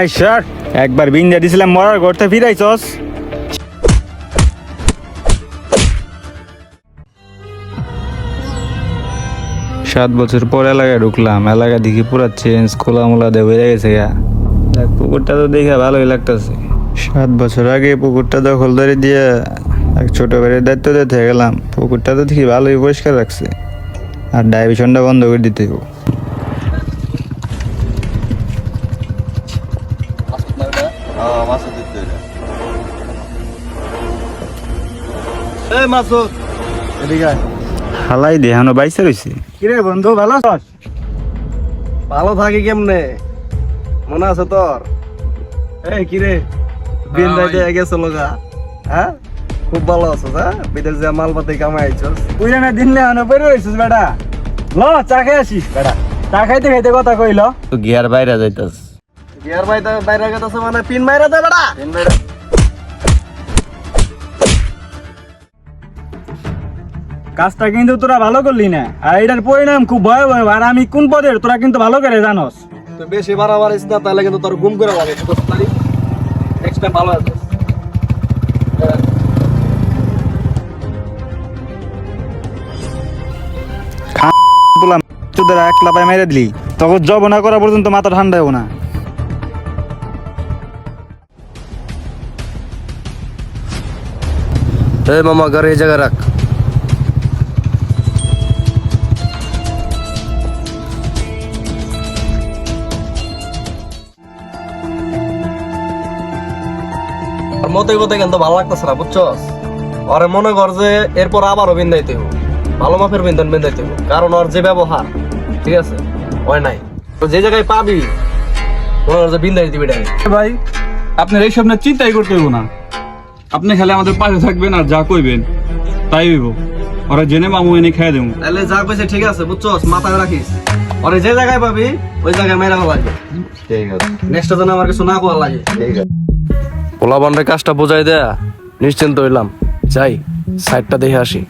এই স্যার একবার বিন্দা দিছিলাম মরার ঘরতে ফিরাইছস। 7 বছর পর এলাকায় ঢুকলাম, এলাকা দেখি পুরা চেঞ্জ, খোলামোলা দিয়ে বেড়ে গেছে গা। পুকুরটা তো দেখে ভালোই লাগতেছে। 7 বছর আগে পুকুরটা দখল ধরে দিয়ে এক ছোট ভাইয়ের দায়িত্ব দিতে গেলাম। পুকুরটা তো দেখি ভালোই পরিষ্কার রাখছে, আর ডাইভিশনটা বন্ধ করে দিতে হবে। হালাই দেহানো বাইসে রয়েছে। কিরে বন্ধু ভালো আছিস? ভালো থাকি কেমনে, মনে আছে তোর? এই কিরে বিন্দাইতে গেছ লগা, হ্যাঁ খুব ভালো আছো? হ্যাঁ বিদেশ যা মালপাতি কামাইছস, পুরানা দিন লেহানো বের হইছিস বেটা। ল চা খাই আসিস বেটা। চা খাইতে খাইতে কথা কইল তো গিয়ার বাইরে যাইতাস। গিয়ার বাইরে গেছস মানে পিন মাইরা দে বেটা, পিন মাইরা। কাজটা কিন্তু তোরা ভালো করলি না, আর এটার পরিণাম খুব ভয়াবহ। আর আমি কোন পদের তোরা কিন্তু ভালো করে জানোস। তুই বেশি বাড়াবাড়িস না, তাহলে কিন্তু তোর ঘুম করে লাগে। নেক্সট টাইম ভালো আছে। বললাম তোদের এক লাপায় মেরে দিলি, তখন জব না করা পর্যন্ত মাথা ঠান্ডা হবো না। এই মামা গাড়ি এই জায়গায় রাখ। আর মতে কথা কিন্তু ভালো লাগতেছে না, বুঝছস? ওরে মনে কর যে এরপর আবারও বিন্দাইতে হবো, ভালো মাপের বিন্দাইতে হবো, কারণ ওর যে ব্যবহার, ঠিক আছে ওই নাই। তো যে জায়গায় পাবি মনে কর যে বিন্দাই দিবি ডাইরেক্ট। ভাই আপনার এইসব না চিন্তাই করতে হইব না, আপনি খালি আমাদের পাশে থাকবেন আর যা কইবেন তাই হইব। ওরা জেনে মামু এনে খাই দেবো। তাহলে যা কইছে ঠিক আছে, বুঝছস? মাথায় রাখিস, ওরে যে জায়গায় পাবি ওই জায়গায় মেরা লাগবে। ঠিক আছে, নেক্সট জন আমার কিছু না বলা লাগে। ঠিক আছে। পোলাবানরে কাজটা বোঝাই দেয়া নিশ্চিন্ত হইলাম। যাই সাইডটা দেখে আসি।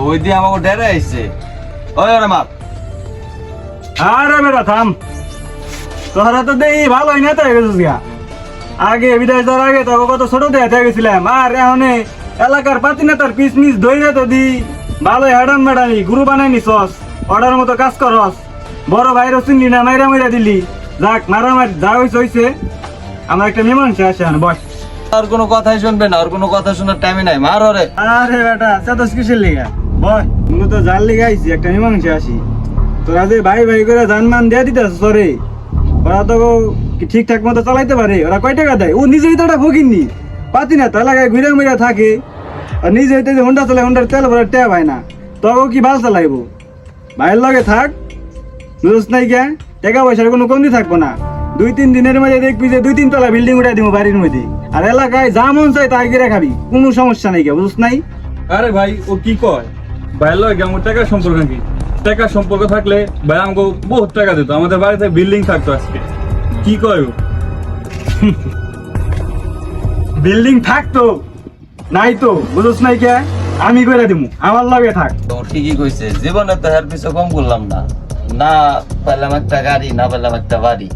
ওই দিয়ে আমাকে ডেরে আইছে। ওই ওরে মাপ। আরে বেটা থাম, তোরা তো দেখি ভালোই না তো গেছিস গা। আগে বিদেশ যাওয়ার আগে তোকে কত ছোট দেখে গেছিলাম, আর এখন এলাকার পাতি না তার পিস মিস ধরে তো দি ভালোই হ্যাডাম ম্যাডামি গুরু বানাই নিছস, অর্ডার মতো কাজ করস। বড় ভাইরও চিনলি না, মাইরা মাইরা দিলি। যাক মারামারি যা হইছে, আমার একটা মীমাংসা আছে। বস। আর কোনো কথাই শুনবে না, আর কোনো কথা শোনার টাইমে নাই। মার ওরে। আরে বেটা চাতস কিসের লিগা? বয় তুমি তো জাল লিগা আইছি, একটা মীমাংসা আসি। তোরা যে ভাই ভাই করে জানমান দিয়ে দিতেছ, সরে ওরা তো ঠিকঠাক মতো চালাইতে পারে? ওরা কয় টাকা দেয়? ও নিজেই তো ওটা ভোগিনি, পাতি না তো এলাকায় ঘুরে ঘুরে থাকে, আর নিজে হইতে যে হোন্ডা চালায়, হোন্ডার তেল ভরে টেয়া হয় না, তখন কি ভাল চালাইবো? ভাইয়ের লগে থাক, বুঝছ নাই কে? টাকা পয়সার কোনো কমতি থাকবো না। 2-3 দিনের মধ্যে দেখবি যে 2-3 তলা বিল্ডিং উঠাই দিব বাড়ির মধ্যে, আর এলাকায় যা মন চাই তাই করে খাবি, কোনো সমস্যা নাই কে, বুঝছ নাই? আরে ভাই ও কি কয়? ভাইয়ের লগে আমার টাকার সম্পর্ক কি? টাকার সম্পর্ক থাকলে ভাই আমাকে বহুত টাকা দিত, আমাদের বাড়িতে বিল্ডিং থাকতো আজকে। কি কয় ও? বিল্ডিং থাকতো নাই তো, বুঝছ নাই কে? আমি করে দিব, আমার লগে থাক। তো ঠিকই কইছে, জীবনে তো হের পিছু কম করলাম না। না পেলাম একটা গাড়ি, না পেলাম একটা বাড়ি,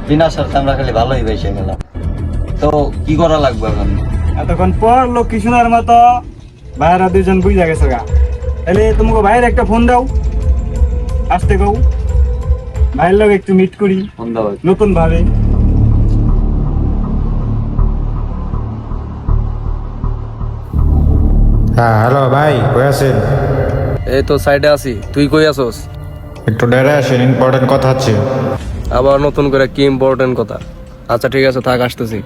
বিনা শর্তে আমরা খালি ভালোই বেসে গেলাম। তো কি করা লাগবে এখন? এতক্ষণ পর লক্ষ্মী শোনার মতো ভাইরা 2জন বুঝা গেছে গা। তাহলে তোমাকে ভাইয়ের একটা ফোন দাও, আসতে কও, ভাইয়ের লগে একটু মিট করি ফোন দাও। নতুন ভাবে। হ্যাঁ হ্যালো ভাই, কই আছেন? এই তো সাইডে আছি, তুই কই আছস? একটু ডেরে আসেন, ইম্পর্টেন্ট কথা আছে। আবার নতুন করে কি ইম্পর্টেন্ট কথা? আচ্ছা ঠিক আছে, থাক, আসতেছি।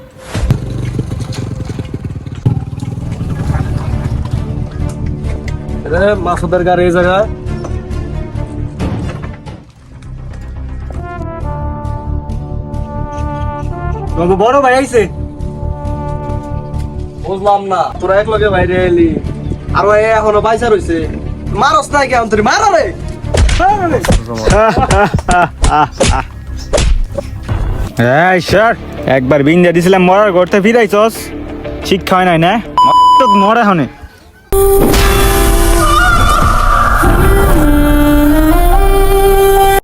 মাসুদের গাড়ি এই জায়গায়। তোমাকে বড় ভাই আইছে। বুঝলাম না, তোরা এক লগে বাইরে এলি, আর ও এখনো বাইসা রইছে। মারস নাই কেমন তুই? মার রে। এই স্যার একবার বিন দিয়ে দিছিলাম মরার ঘরতে ফিরাইছস শিক্ষা হয় নাই না মরা হনে